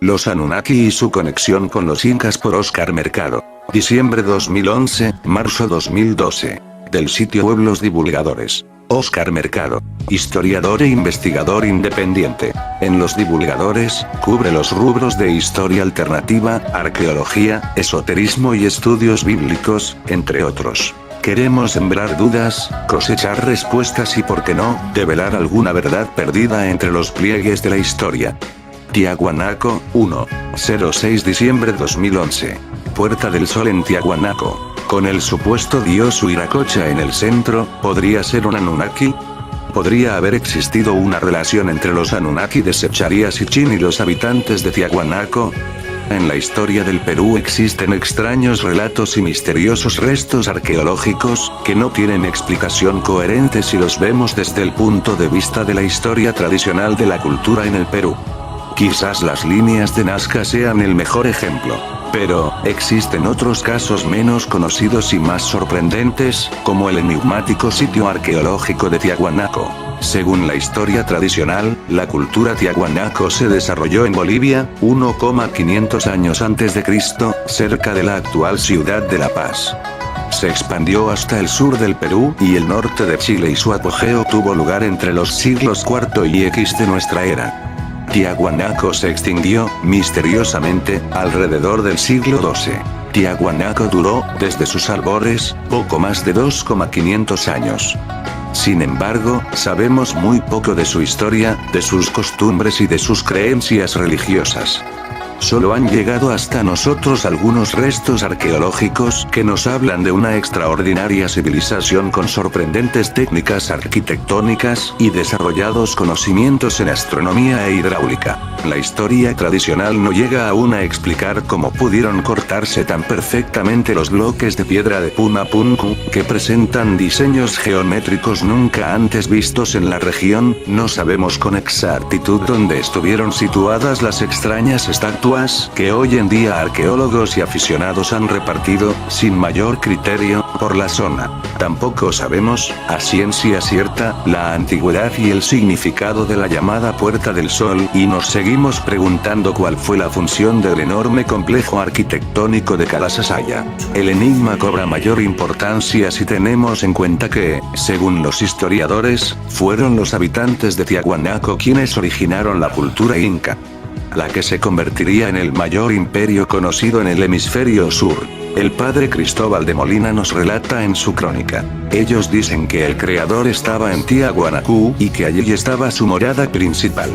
Los Anunnaki y su conexión con los Incas por Oscar Mercado. Diciembre 2011, marzo 2012. Del sitio Pueblos Divulgadores. Oscar Mercado. Historiador e investigador independiente. En Los Divulgadores, cubre los rubros de historia alternativa, arqueología, esoterismo y estudios bíblicos, entre otros. Queremos sembrar dudas, cosechar respuestas y, por qué no, develar alguna verdad perdida entre los pliegues de la historia. Tiahuanaco, 1. 06 diciembre 2011. Puerta del Sol en Tiahuanaco. Con el supuesto dios Huiracocha en el centro, ¿podría ser un Anunnaki? ¿Podría haber existido una relación entre los Anunnaki de Secharia Sitchin y los habitantes de Tiahuanaco? En la historia del Perú existen extraños relatos y misteriosos restos arqueológicos, que no tienen explicación coherente si los vemos desde el punto de vista de la historia tradicional de la cultura en el Perú. Quizás las líneas de Nazca sean el mejor ejemplo. Pero, existen otros casos menos conocidos y más sorprendentes, como el enigmático sitio arqueológico de Tiahuanaco. Según la historia tradicional, la cultura Tiahuanaco se desarrolló en Bolivia, 1,500 años antes de Cristo, cerca de la actual ciudad de La Paz. Se expandió hasta el sur del Perú y el norte de Chile y su apogeo tuvo lugar entre los siglos IV y X de nuestra era. Tiahuanaco se extinguió, misteriosamente, alrededor del siglo XII. Tiahuanaco duró, desde sus albores, poco más de 2,500 años. Sin embargo, sabemos muy poco de su historia, de sus costumbres y de sus creencias religiosas. Solo han llegado hasta nosotros algunos restos arqueológicos que nos hablan de una extraordinaria civilización con sorprendentes técnicas arquitectónicas y desarrollados conocimientos en astronomía e hidráulica. La historia tradicional no llega aún a explicar cómo pudieron cortarse tan perfectamente los bloques de piedra de Pumapunku, que presentan diseños geométricos nunca antes vistos en la región. No sabemos con exactitud dónde estuvieron situadas las extrañas estatuas que hoy en día arqueólogos y aficionados han repartido, sin mayor criterio, por la zona. Tampoco sabemos, a ciencia cierta, la antigüedad y el significado de la llamada Puerta del Sol, y nos seguimos preguntando cuál fue la función del enorme complejo arquitectónico de Calasasaya. El enigma cobra mayor importancia si tenemos en cuenta que, según los historiadores, fueron los habitantes de Tiahuanaco quienes originaron la cultura inca, la que se convertiría en el mayor imperio conocido en el hemisferio sur. El padre Cristóbal de Molina nos relata en su crónica. Ellos dicen que el creador estaba en Tiahuanaco y que allí estaba su morada principal.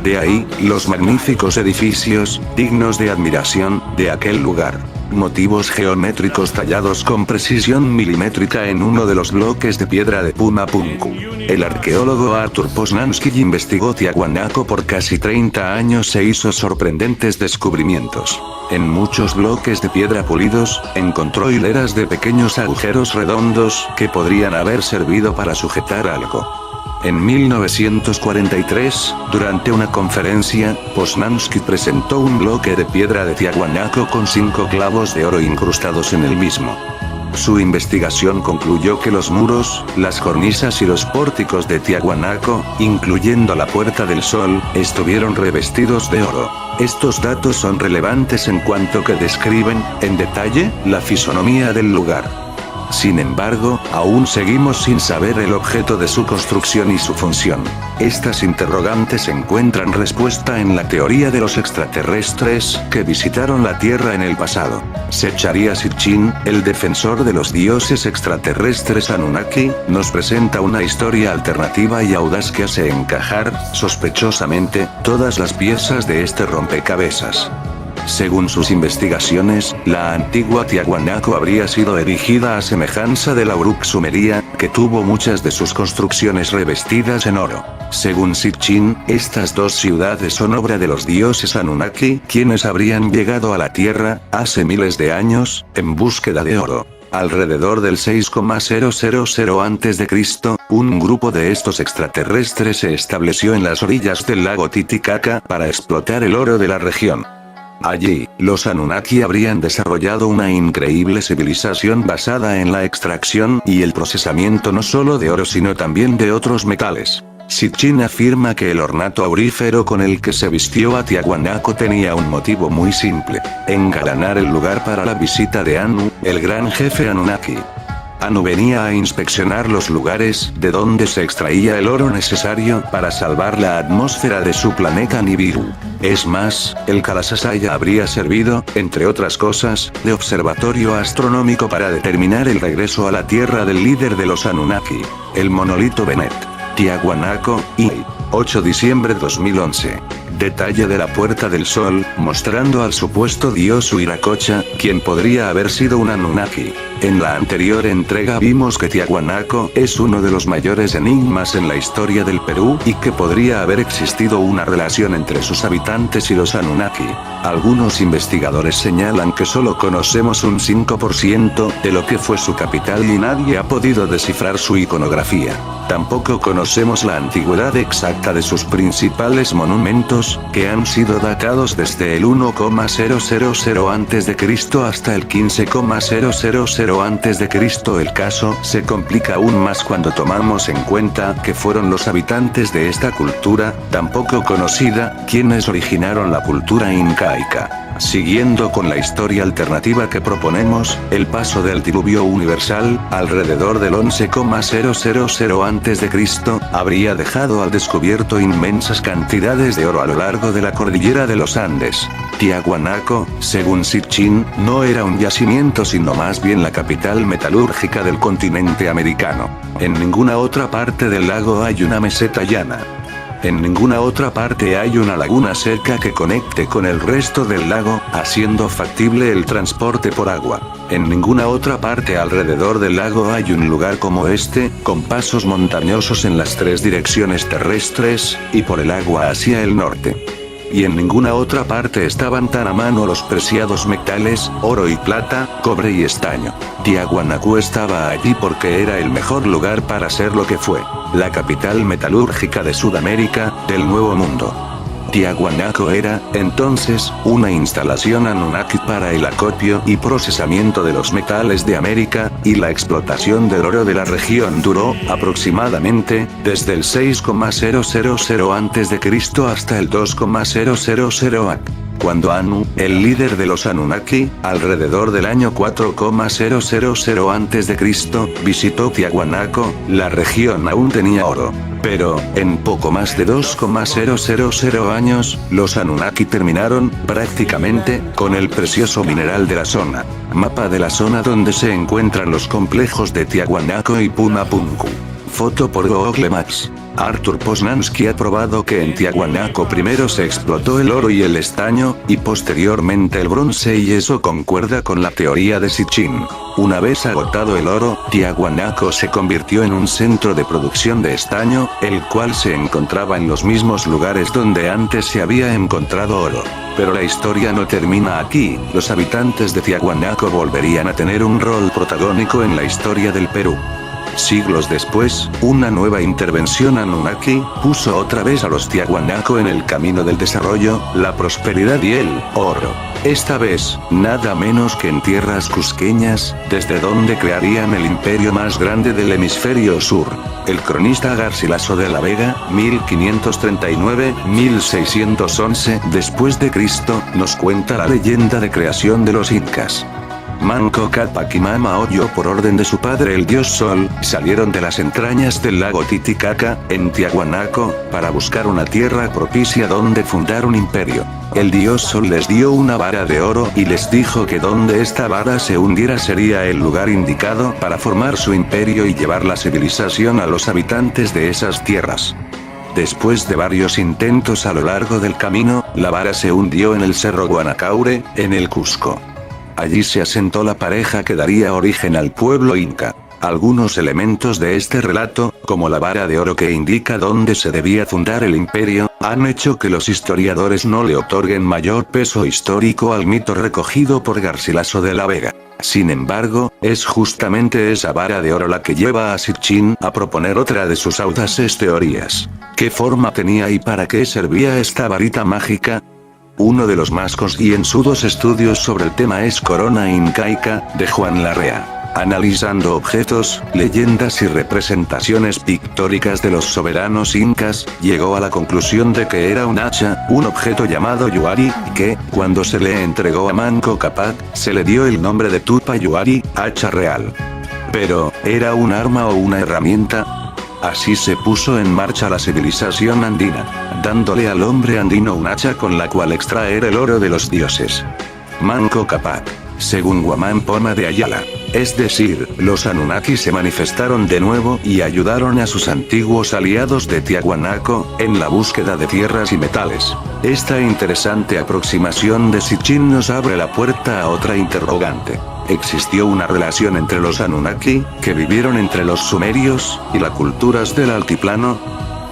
De ahí, los magníficos edificios, dignos de admiración, de aquel lugar. Motivos geométricos tallados con precisión milimétrica en uno de los bloques de piedra de Pumapunku. El arqueólogo Arthur Poznański investigó Tiahuanaco por casi 30 años e hizo sorprendentes descubrimientos. En muchos bloques de piedra pulidos, encontró hileras de pequeños agujeros redondos que podrían haber servido para sujetar algo. En 1943, durante una conferencia, Poznański presentó un bloque de piedra de Tiahuanaco con 5 clavos de oro incrustados en el mismo. Su investigación concluyó que los muros, las cornisas y los pórticos de Tiahuanaco, incluyendo la Puerta del Sol, estuvieron revestidos de oro. Estos datos son relevantes en cuanto que describen, en detalle, la fisonomía del lugar. Sin embargo, aún seguimos sin saber el objeto de su construcción y su función. Estas interrogantes encuentran respuesta en la teoría de los extraterrestres que visitaron la Tierra en el pasado. Secharia Sitchin, el defensor de los dioses extraterrestres Anunnaki, nos presenta una historia alternativa y audaz que hace encajar, sospechosamente, todas las piezas de este rompecabezas. Según sus investigaciones, la antigua Tiahuanaco habría sido erigida a semejanza de la Uruk sumeria, que tuvo muchas de sus construcciones revestidas en oro. Según Sitchin, estas dos ciudades son obra de los dioses Anunnaki, quienes habrían llegado a la Tierra, hace miles de años, en búsqueda de oro. Alrededor del 6,000 a.C., un grupo de estos extraterrestres se estableció en las orillas del lago Titicaca para explotar el oro de la región. Allí, los Anunnaki habrían desarrollado una increíble civilización basada en la extracción y el procesamiento no solo de oro sino también de otros metales. Sitchin afirma que el ornato aurífero con el que se vistió a Tiahuanaco tenía un motivo muy simple: engalanar el lugar para la visita de Anu, el gran jefe Anunnaki. Anu venía a inspeccionar los lugares de donde se extraía el oro necesario para salvar la atmósfera de su planeta Nibiru. Es más, el Kalasasaya habría servido, entre otras cosas, de observatorio astronómico para determinar el regreso a la Tierra del líder de los Anunnaki, el monolito Benet. Tiahuanaco, y 8 de diciembre 2011. Detalle de la Puerta del Sol, mostrando al supuesto dios Huiracocha, quien podría haber sido un Anunnaki. En la anterior entrega vimos que Tiahuanaco es uno de los mayores enigmas en la historia del Perú y que podría haber existido una relación entre sus habitantes y los Anunnaki. Algunos investigadores señalan que solo conocemos un 5% de lo que fue su capital y nadie ha podido descifrar su iconografía. Tampoco conocemos la antigüedad exacta de sus principales monumentos, que han sido datados desde el 1,000 a.C. hasta el 15,000 a.C. El caso se complica aún más cuando tomamos en cuenta que fueron los habitantes de esta cultura, tan poco conocida, quienes originaron la cultura incaica. Siguiendo con la historia alternativa que proponemos, el paso del diluvio universal, alrededor del 11,000 a.C., habría dejado al descubierto inmensas cantidades de oro a lo largo de la cordillera de los Andes. Tiahuanaco, según Sitchin, no era un yacimiento sino más bien la capital metalúrgica del continente americano. En ninguna otra parte del lago hay una meseta llana. En ninguna otra parte hay una laguna seca que conecte con el resto del lago, haciendo factible el transporte por agua. En ninguna otra parte alrededor del lago hay un lugar como este, con pasos montañosos en las 3 direcciones terrestres, y por el agua hacia el norte. Y en ninguna otra parte estaban tan a mano los preciados metales, oro y plata, cobre y estaño. Tiahuanaco estaba allí porque era el mejor lugar para ser lo que fue, la capital metalúrgica de Sudamérica, del Nuevo Mundo. Tiahuanaco era, entonces, una instalación Anunnaki para el acopio y procesamiento de los metales de América, y la explotación del oro de la región duró, aproximadamente, desde el 6,000 a.C. hasta el 2,000 AC. Cuando Anu, el líder de los Anunnaki, alrededor del año 4,000 a.C., visitó Tiahuanaco, la región aún tenía oro. Pero, en poco más de 2,000 años, los Anunnaki terminaron, prácticamente, con el precioso mineral de la zona. Mapa de la zona donde se encuentran los complejos de Tiahuanaco y Pumapunku. Foto por Google Maps. Arthur Poznansky ha probado que en Tiahuanaco primero se explotó el oro y el estaño, y posteriormente el bronce, y eso concuerda con la teoría de Sitchin. Una vez agotado el oro, Tiahuanaco se convirtió en un centro de producción de estaño, el cual se encontraba en los mismos lugares donde antes se había encontrado oro. Pero la historia no termina aquí, los habitantes de Tiahuanaco volverían a tener un rol protagónico en la historia del Perú. Siglos después, una nueva intervención Anunnaki puso otra vez a los Tiahuanaco en el camino del desarrollo, la prosperidad y el oro. Esta vez, nada menos que en tierras cusqueñas, desde donde crearían el imperio más grande del hemisferio sur. El cronista Garcilaso de la Vega, 1539-1611 después de Cristo, nos cuenta la leyenda de creación de los incas. Manco Cápac y Mama Oyo, por orden de su padre el dios Sol, salieron de las entrañas del lago Titicaca, en Tiahuanaco, para buscar una tierra propicia donde fundar un imperio. El dios Sol les dio una vara de oro y les dijo que donde esta vara se hundiera sería el lugar indicado para formar su imperio y llevar la civilización a los habitantes de esas tierras. Después de varios intentos a lo largo del camino, la vara se hundió en el cerro Guanacaure, en el Cusco. Allí se asentó la pareja que daría origen al pueblo inca. Algunos elementos de este relato, como la vara de oro que indica dónde se debía fundar el imperio, han hecho que los historiadores no le otorguen mayor peso histórico al mito recogido por Garcilaso de la Vega. Sin embargo, es justamente esa vara de oro la que lleva a Sitchin a proponer otra de sus audaces teorías. ¿Qué forma tenía y para qué servía esta varita mágica? Uno de los más concienzudos estudios sobre el tema es Corona Incaica, de Juan Larrea. Analizando objetos, leyendas y representaciones pictóricas de los soberanos incas, llegó a la conclusión de que era un hacha, un objeto llamado Yuari, que, cuando se le entregó a Manco Cápac, se le dio el nombre de Tupa Yuari, hacha real. Pero, ¿era un arma o una herramienta? Así se puso en marcha la civilización andina, dándole al hombre andino un hacha con la cual extraer el oro de los dioses. Manco Cápac, según Guamán Poma de Ayala. Es decir, los Anunnaki se manifestaron de nuevo y ayudaron a sus antiguos aliados de Tiahuanaco, en la búsqueda de tierras y metales. Esta interesante aproximación de Sitchin nos abre la puerta a otra interrogante. ¿Existió una relación entre los Anunnaki, que vivieron entre los sumerios, y las culturas del altiplano?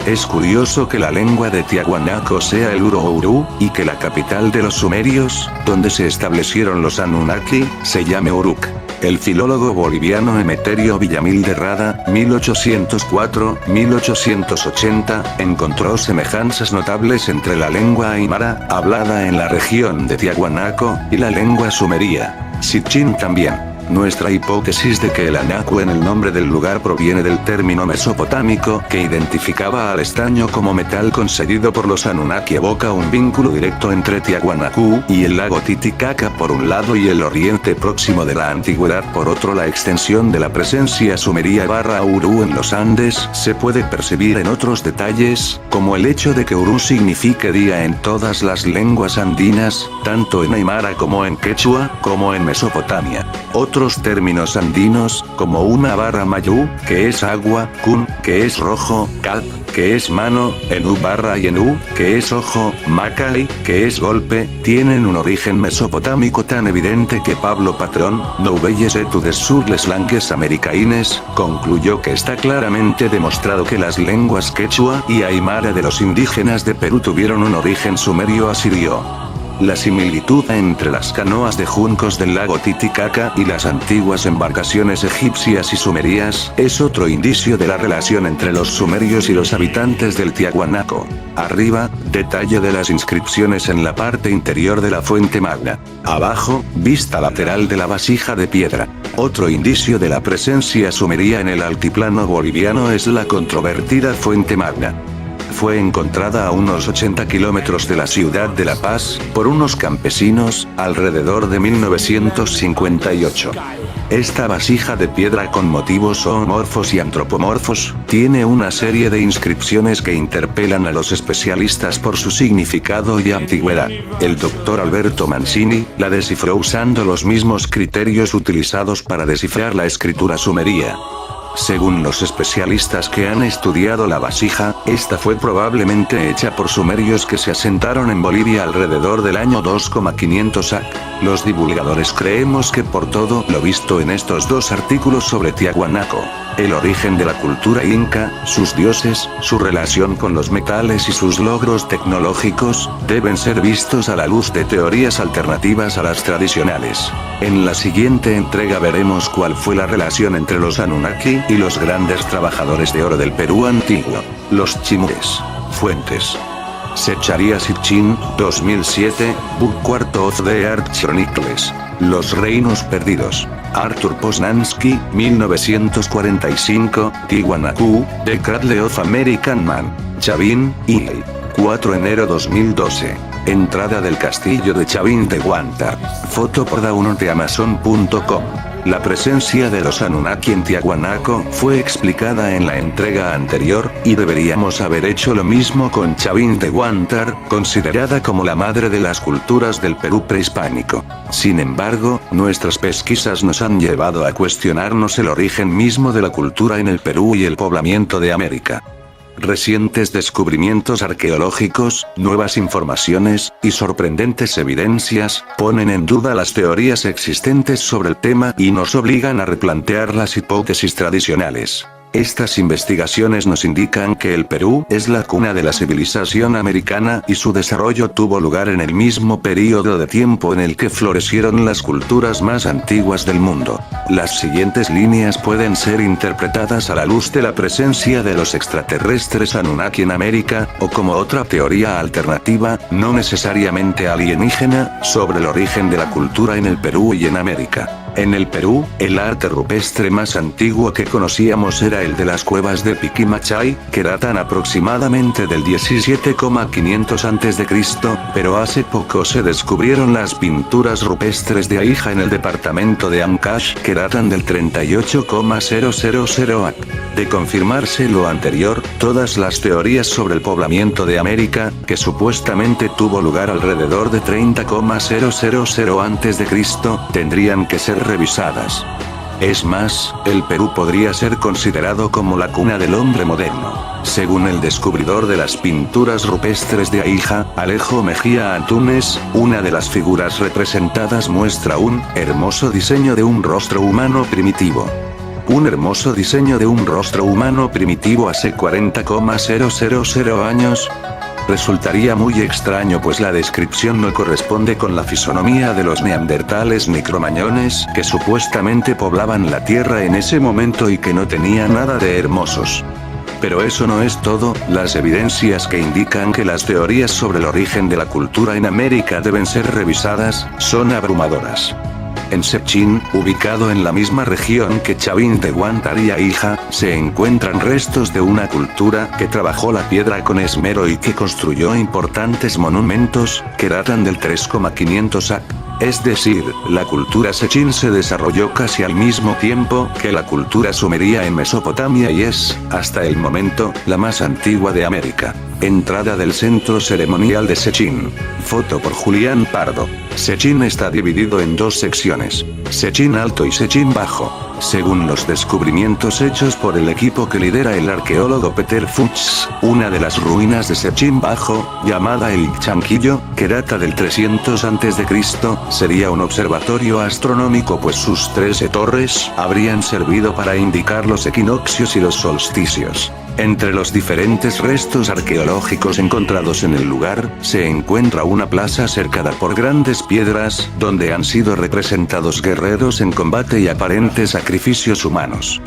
Es curioso que la lengua de Tiahuanaco sea el Uru-Uru, y que la capital de los sumerios, donde se establecieron los Anunnaki, se llame Uruk. El filólogo boliviano Emeterio Villamil de Rada, 1804-1880, encontró semejanzas notables entre la lengua aymara, hablada en la región de Tiahuanaco, y la lengua sumeria. Sitchin también. Nuestra hipótesis de que el anacu en el nombre del lugar proviene del término mesopotámico que identificaba al estaño como metal conseguido por los Anunnaki evoca un vínculo directo entre Tiahuanacu y el lago Titicaca por un lado y el oriente próximo de la antigüedad por otro. La extensión de la presencia sumeria Uru en los Andes se puede percibir en otros detalles, como el hecho de que Uru signifique día en todas las lenguas andinas, tanto en aymara como en quechua, como en Mesopotamia. Otros términos andinos, como una barra mayú, que es agua, kun, que es rojo, calp, que es mano, enú barra y enú, que es ojo, macay, que es golpe, tienen un origen mesopotámico tan evidente que Pablo Patrón, Nouvelles études sur les langues americaines, concluyó que está claramente demostrado que las lenguas quechua y aymara de los indígenas de Perú tuvieron un origen sumerio asirio. La similitud entre las canoas de juncos del lago Titicaca y las antiguas embarcaciones egipcias y sumerias es otro indicio de la relación entre los sumerios y los habitantes del Tiahuanaco. Arriba, detalle de las inscripciones en la parte interior de la fuente magna. Abajo, vista lateral de la vasija de piedra. Otro indicio de la presencia sumeria en el altiplano boliviano es la controvertida fuente magna. Fue encontrada a unos 80 kilómetros de la ciudad de La Paz, por unos campesinos, alrededor de 1958. Esta vasija de piedra con motivos zoomorfos y antropomorfos, tiene una serie de inscripciones que interpelan a los especialistas por su significado y antigüedad. El doctor Alberto Mancini, la descifró usando los mismos criterios utilizados para descifrar la escritura sumeria. Según los especialistas que han estudiado la vasija, esta fue probablemente hecha por sumerios que se asentaron en Bolivia alrededor del año 2500 AC. Los divulgadores creemos que por todo lo visto en estos dos artículos sobre Tiahuanaco, el origen de la cultura inca, sus dioses, su relación con los metales y sus logros tecnológicos, deben ser vistos a la luz de teorías alternativas a las tradicionales. En la siguiente entrega veremos cuál fue la relación entre los Anunnaki y los grandes trabajadores de oro del Perú antiguo, los chimúes. Fuentes: Secharia Sitchin, 2007, Book Quarto of the Art Chronicles. Los reinos perdidos. Arthur Poznansky, 1945, Tiwanaku, The Cradle of American Man. Chavín, I. 4 enero 2012. Entrada del castillo de Chavín de Huántar. Foto por download.amazon.com. La presencia de los Anunnaki en Tiahuanaco fue explicada en la entrega anterior, y deberíamos haber hecho lo mismo con Chavín de Huántar, considerada como la madre de las culturas del Perú prehispánico. Sin embargo, nuestras pesquisas nos han llevado a cuestionarnos el origen mismo de la cultura en el Perú y el poblamiento de América. Recientes descubrimientos arqueológicos, nuevas informaciones, y sorprendentes evidencias, ponen en duda las teorías existentes sobre el tema y nos obligan a replantear las hipótesis tradicionales. Estas investigaciones nos indican que el Perú es la cuna de la civilización americana y su desarrollo tuvo lugar en el mismo período de tiempo en el que florecieron las culturas más antiguas del mundo. Las siguientes líneas pueden ser interpretadas a la luz de la presencia de los extraterrestres Anunnaki en América, o como otra teoría alternativa, no necesariamente alienígena, sobre el origen de la cultura en el Perú y en América. En el Perú, el arte rupestre más antiguo que conocíamos era el de las cuevas de Piquimachay, que datan aproximadamente del 17,500 a.C., pero hace poco se descubrieron las pinturas rupestres de Aija en el departamento de Ancash, que datan del 38,000 AC. De confirmarse lo anterior, todas las teorías sobre el poblamiento de América, que supuestamente tuvo lugar alrededor de 30,000 a.C., tendrían que ser revisadas. Es más, el Perú podría ser considerado como la cuna del hombre moderno. Según el descubridor de las pinturas rupestres de Aija, Alejo Mejía Antunes, una de las figuras representadas muestra un hermoso diseño de un rostro humano primitivo. Un hermoso diseño de un rostro humano primitivo hace 40,000 años. Resultaría muy extraño pues la descripción no corresponde con la fisonomía de los neandertales ni cromañones que supuestamente poblaban la Tierra en ese momento y que no tenían nada de hermosos. Pero eso no es todo, las evidencias que indican que las teorías sobre el origen de la cultura en América deben ser revisadas, son abrumadoras. En Sechin, ubicado en la misma región que Chavín de Huántar y Aija, se encuentran restos de una cultura que trabajó la piedra con esmero y que construyó importantes monumentos, que datan del 3,500 AC. Es decir, la cultura Sechin se desarrolló casi al mismo tiempo que la cultura sumeria en Mesopotamia y es, hasta el momento, la más antigua de América. Entrada del centro ceremonial de Sechin. Foto por Julián Pardo. Sechin está dividido en dos secciones, Sechin Alto y Sechin Bajo. Según los descubrimientos hechos por el equipo que lidera el arqueólogo Peter Fuchs, una de las ruinas de Sechin Bajo, llamada el Chanquillo, que data del 300 a.C., sería un observatorio astronómico pues sus 13 torres habrían servido para indicar los equinoccios y los solsticios. Entre los diferentes restos arqueológicos encontrados en el lugar, se encuentra una plaza cercada por grandes piedras, donde han sido representados guerreros en combate y aparentes sacrificios humanos.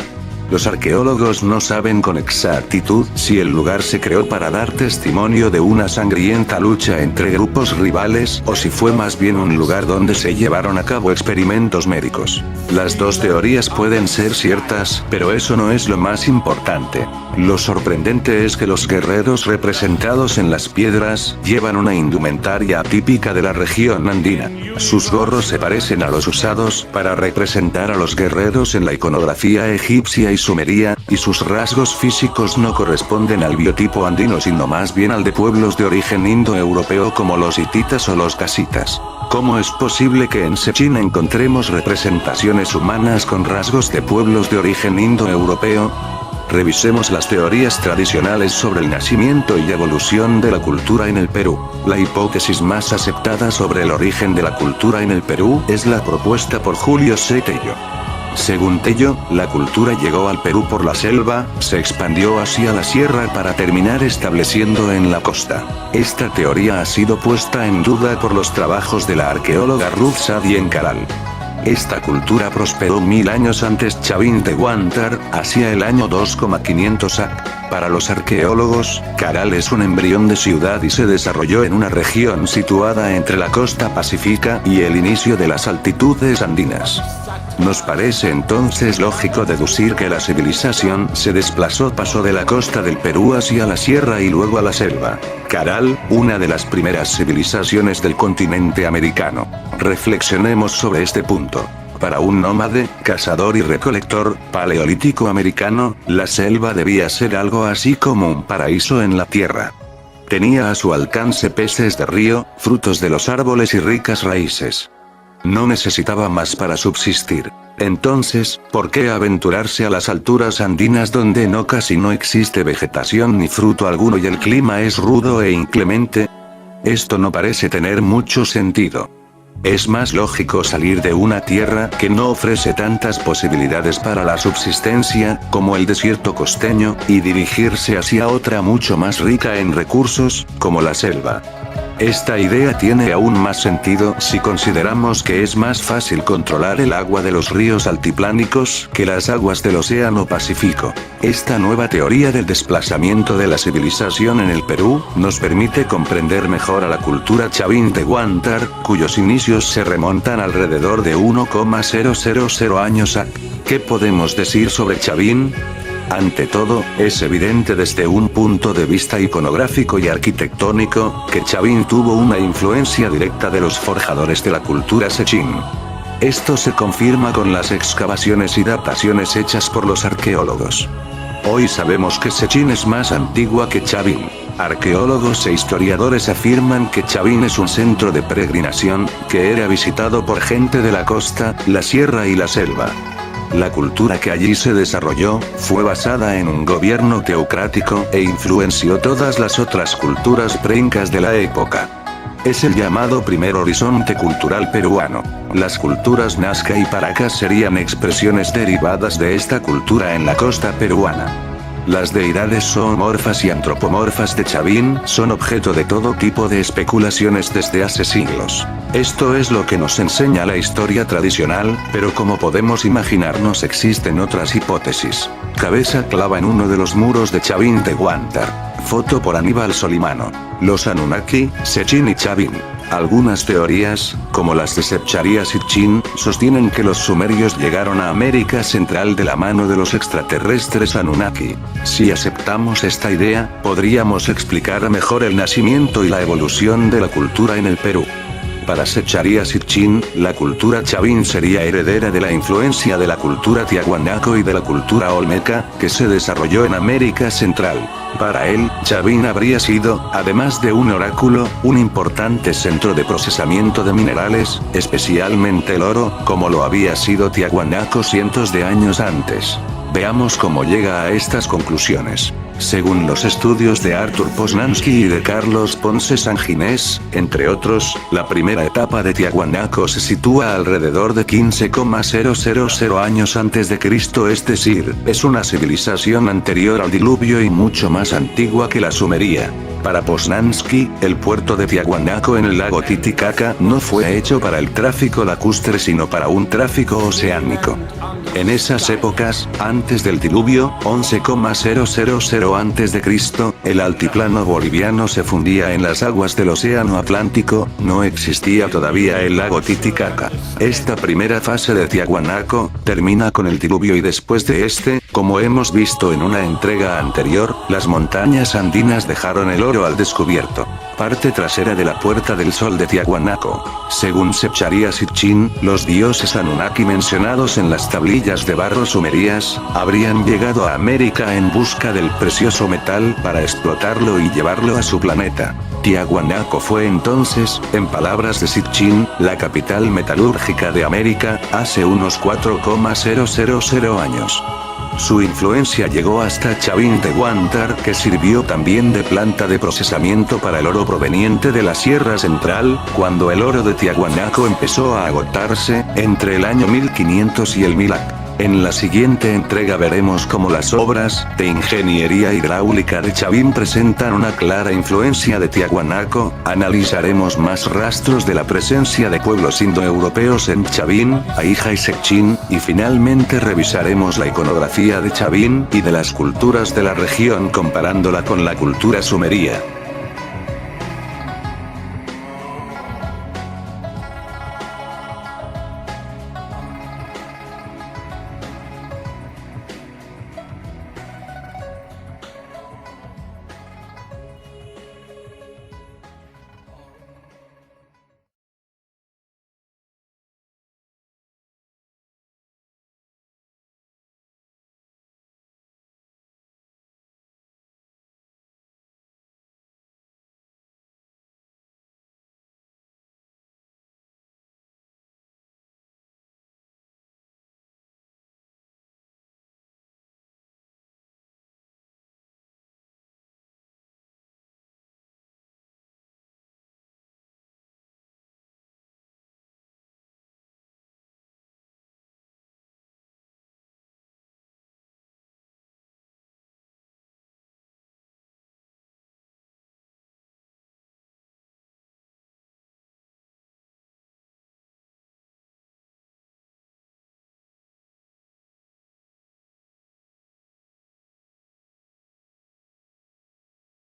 Los arqueólogos no saben con exactitud si el lugar se creó para dar testimonio de una sangrienta lucha entre grupos rivales o si fue más bien un lugar donde se llevaron a cabo experimentos médicos. Las dos teorías pueden ser ciertas, pero eso no es lo más importante. Lo sorprendente es que los guerreros representados en las piedras llevan una indumentaria típica de la región andina. Sus gorros se parecen a los usados para representar a los guerreros en la iconografía egipcia y sumeria, y sus rasgos físicos no corresponden al biotipo andino sino más bien al de pueblos de origen indoeuropeo como los hititas o los casitas. ¿Cómo es posible que en Sechin encontremos representaciones humanas con rasgos de pueblos de origen indoeuropeo? Revisemos las teorías tradicionales sobre el nacimiento y evolución de la cultura en el Perú. La hipótesis más aceptada sobre el origen de la cultura en el Perú es la propuesta por Julio C. Tello. Según Tello, la cultura llegó al Perú por la selva, se expandió hacia la sierra para terminar estableciendo en la costa. Esta teoría ha sido puesta en duda por los trabajos de la arqueóloga Ruth Sadie Caral. Esta cultura prosperó 1000 años antes Chavín de Huántar, hacia el año 2,500 AC. Para los arqueólogos, Caral es un embrión de ciudad y se desarrolló en una región situada entre la costa pacífica y el inicio de las altitudes andinas. Nos parece entonces lógico deducir que la civilización se pasó de la costa del Perú hacia la sierra y luego a la selva. Caral, una de las primeras civilizaciones del continente americano. Reflexionemos sobre este punto. Para un nómade, cazador y recolector, paleolítico americano, la selva debía ser algo así como un paraíso en la tierra. Tenía a su alcance peces de río, frutos de los árboles y ricas raíces. No necesitaba más para subsistir. Entonces, ¿por qué aventurarse a las alturas andinas donde casi no existe vegetación ni fruto alguno y el clima es rudo e inclemente? Esto no parece tener mucho sentido. Es más lógico salir de una tierra que no ofrece tantas posibilidades para la subsistencia, como el desierto costeño, y dirigirse hacia otra mucho más rica en recursos, como la selva. Esta idea tiene aún más sentido si consideramos que es más fácil controlar el agua de los ríos altiplánicos que las aguas del Océano Pacífico. Esta nueva teoría del desplazamiento de la civilización en el Perú nos permite comprender mejor a la cultura chavín de Huántar, cuyos inicios se remontan alrededor de 1,000 años a. ¿Qué podemos decir sobre Chavín? Ante todo, es evidente desde un punto de vista iconográfico y arquitectónico, que Chavín tuvo una influencia directa de los forjadores de la cultura sechín. Esto se confirma con las excavaciones y dataciones hechas por los arqueólogos. Hoy sabemos que Sechín es más antigua que Chavín. Arqueólogos e historiadores afirman que Chavín es un centro de peregrinación, que era visitado por gente de la costa, la sierra y la selva. La cultura que allí se desarrolló, fue basada en un gobierno teocrático e influenció todas las otras culturas preincas de la época. Es el llamado primer horizonte cultural peruano. Las culturas Nazca y Paracas serían expresiones derivadas de esta cultura en la costa peruana. Las deidades zoomorfas y antropomorfas de Chavín son objeto de todo tipo de especulaciones desde hace siglos. Esto es lo que nos enseña la historia tradicional, pero como podemos imaginarnos existen otras hipótesis. Cabeza clava en uno de los muros de Chavín de Huántar. Foto por Aníbal Solimano. Los Anunnaki, Sechín y Chavín. Algunas teorías, como las de Sepcharia Sitchin, sostienen que los sumerios llegaron a América Central de la mano de los extraterrestres Anunnaki. Si aceptamos esta idea, podríamos explicar mejor el nacimiento y la evolución de la cultura en el Perú. Para Sepcharia Sitchin, la cultura chavín sería heredera de la influencia de la cultura tiahuanaco y de la cultura olmeca, que se desarrolló en América Central. Para él, Chavín habría sido, además de un oráculo, un importante centro de procesamiento de minerales, especialmente el oro, como lo había sido Tiahuanaco cientos de años antes. Veamos cómo llega a estas conclusiones. Según los estudios de Arthur Poznański y de Carlos Ponce Sanginés, entre otros, la primera etapa de Tiahuanaco se sitúa alrededor de 15,000 años antes de Cristo, es decir, es una civilización anterior al diluvio y mucho más antigua que la sumeria. Para Poznański, el puerto de Tiahuanaco en el lago Titicaca no fue hecho para el tráfico lacustre sino para un tráfico oceánico. En esas épocas, antes del diluvio, 11,000 antes de Cristo, el altiplano boliviano se fundía en las aguas del océano Atlántico, no existía todavía el lago Titicaca. Esta primera fase de Tiahuanaco, termina con el diluvio y después de este, como hemos visto en una entrega anterior, las montañas andinas dejaron el oro al descubierto. Parte trasera de la Puerta del Sol de Tiahuanaco. Según Sepcharia Sitchin, los dioses Anunnaki mencionados en las tablillas de barro sumerias, habrían llegado a América en busca del precioso metal para explotarlo y llevarlo a su planeta. Tiahuanaco fue entonces, en palabras de Sitchin, la capital metalúrgica de América, hace unos 4,000 años. Su influencia llegó hasta Chavín de Huántar, que sirvió también de planta de procesamiento para el oro proveniente de la Sierra Central, cuando el oro de Tiahuanaco empezó a agotarse, entre el año 1500 y el 1000 AC. En la siguiente entrega veremos cómo las obras de ingeniería hidráulica de Chavín presentan una clara influencia de Tiahuanaco, analizaremos más rastros de la presencia de pueblos indoeuropeos en Chavín, Aija y Sechín, y finalmente revisaremos la iconografía de Chavín y de las culturas de la región comparándola con la cultura sumeria.